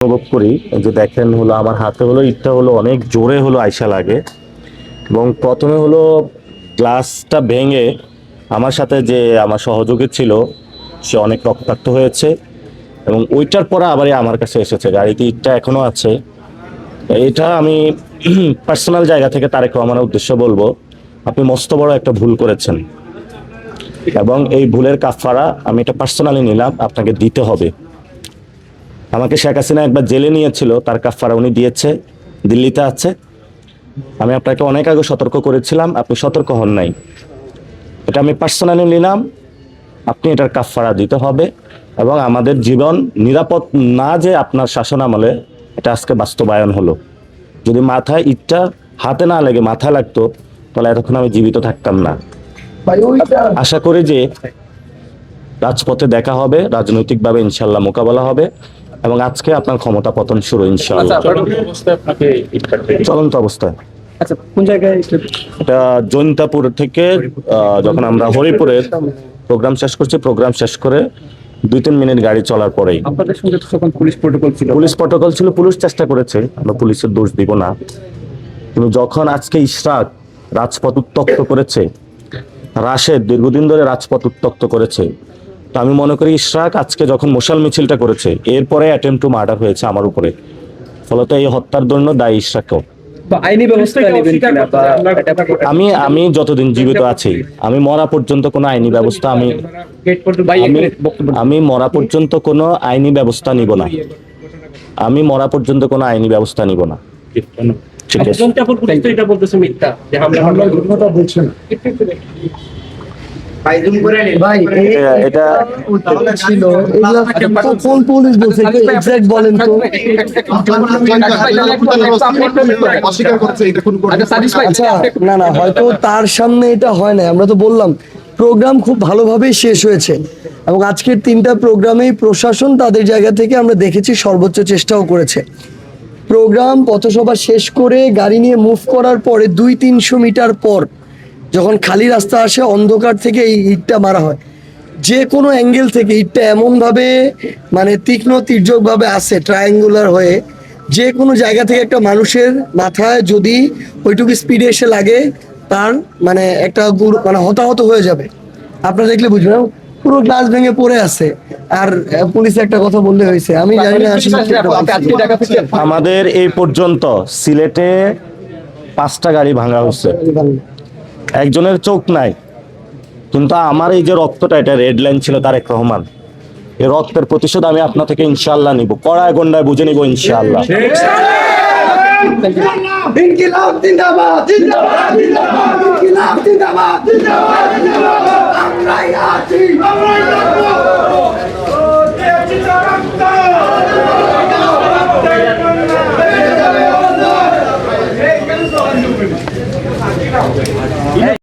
অনুভব করি। যে দেখেন হলো আমার হাতে হলো ইটটা হলো অনেক জোরে হলো আইসা লাগে, এবং প্রথমে হলো গ্লাসটা ভেঙে আমার সাথে যে আমার সহযোগী ছিল সে অনেক রক্তাক্ত হয়েছে, এবং ওইটার পরে আবারই আমার কাছে এসেছে। গাড়িতে ইটটা এখনো আছে। এটা আমি পার্সোনাল জায়গা থেকে তারেক রহমানের উদ্দেশ্য বলবো, আপনি মস্ত বড় একটা ভুল করেছেন, এবং এই ভুলের কাফারা আমি এটা পার্সোনালি নিলাম, আপনাকে দিতে হবে। আমাকে শেখ হাসিনা একবার জেলে নিয়েছিল, তার কাফারা উনি দিয়েছে, দিল্লিতে আছে। আমি আপনাকে অনেক আগে সতর্ক করেছিলাম, আপনি সতর্ক হন নাই। এটা আমি পার্সোনালি নিলাম, আপনি এটার কাফারা দিতে হবে। এবং আমাদের জীবন নিরাপদ না যে আপনার শাসন আমলে, এটা আজকে বাস্তবায়ন হলো। যদি মাথায় ইটটা হাতে না লেগে মাথায় লাগতো, তাহলে এতক্ষণ আমি জীবিত থাকতাম না। আশা করি যে রাজপথে দেখা হবে, রাজনৈতিকভাবে ইনশাল্লাহ মোকাবেলা হবে, এবং আজকে আপনার ক্ষমতা পতন শুরু ইনশাআল্লাহ। চলন্ত অবস্থায়। আচ্ছা, কোন জায়গায়? এটা জৈন্তাপুর থেকে যখন আমরা হরিপুরের প্রোগ্রাম শেষ করছি, প্রোগ্রাম শেষ করে 2-3 মিনিট গাড়ি চলার পরেই আপনাদের সঙ্গে তো তখন পুলিশ প্রোটোকল ছিল। পুলিশ প্রটোকল ছিল, পুলিশ চেষ্টা করেছে, আমরা পুলিশের দোষ দিব না। কিন্তু যখন আজকে ইশরাক রাজপথ উত্তপ্ত করেছে, রাশেদ দীর্ঘদিন ধরে রাজপথ উত্তপ্ত করেছে, তো আমি মনে করি ইশরাক আজকে যখন মশাল মিছিলটা করেছে, এরপরে অ্যাটেম্প টু মার্ডার হয়েছে আমার উপরে, ফলত এই হত্যার জন্য দায়ী ইশরাকও। আইনি ব্যবস্থা নেবেন কিনা, বা আমি যতদিন জীবিত আছি, আমি মরা পর্যন্ত কোনো আইনি ব্যবস্থা আমি মরা পর্যন্ত কোনো আইনি ব্যবস্থা নিব না। আমি মরা পর্যন্ত কোনো আইনি ব্যবস্থা নিব না। ঠিক আছে। এটা বলতেছে মিথ্যা, যে হামলার ঘটনাটা বলছেন। এটা ছিল কোন পুলিশ বলছে, এক্সাক্ট বলেন তো। আচ্ছা, না না, হয়তো তার সামনে এটা হয় না। আমরা তো বললাম প্রোগ্রাম খুব ভালোভাবেই শেষ হয়েছে, এবং আজকের 3টা প্রোগ্রামেই প্রশাসন তাদের জায়গা থেকে আমরা দেখেছি সর্বোচ্চ চেষ্টাও করেছে। প্রোগ্রাম পথসভা শেষ করে গাড়ি নিয়ে মুভ করার পরে 200-300 মিটার পর যখন খালি রাস্তা আসে, অন্ধকার থেকে এই ইটটা মারা হয়। যে কোনো অ্যাঙ্গেল থেকে ইটটা এমনভাবে মানে তীক্ষ্ণ তির্যকভাবে আসে, ট্রায়াঙ্গুলার হয়ে, যে কোনো জায়গা থেকে একটা মানুষের মাথায় যদি ওইটুকু স্পিডে এসে লাগে, তার মানে একটা মানে হতাহত হয়ে যাবে। আপনারা দেখলে বুঝবেন, পুরো গ্লাস ভেঙে পড়ে আছে। আর পুলিশ একটা কথা বললে হয়েছে, আমি জানি না আসলে। আমাদের এই পর্যন্ত সিলেটে 5টা গাড়ি ভাঙা হচ্ছে, একজনের চোখ নাই, কিন্তু আমার এই যে রক্তটা, এটা রেড লাইন ছিল তারেক রহমান। এই রক্তের প্রতিশোধ আমি আপনার থেকে ইনশাআল্লাহ নিব, কড়ায় গন্ডায় বুঝে নিব ইনশাআল্লাহ। ইনকিলাব জিন্দাবাদ, জিন্দাবাদ, জিন্দাবাদ, ইনকিলাব জিন্দাবাদ, জিন্দাবাদ, জিন্দাবাদ, আমরাই আছি, আমরাই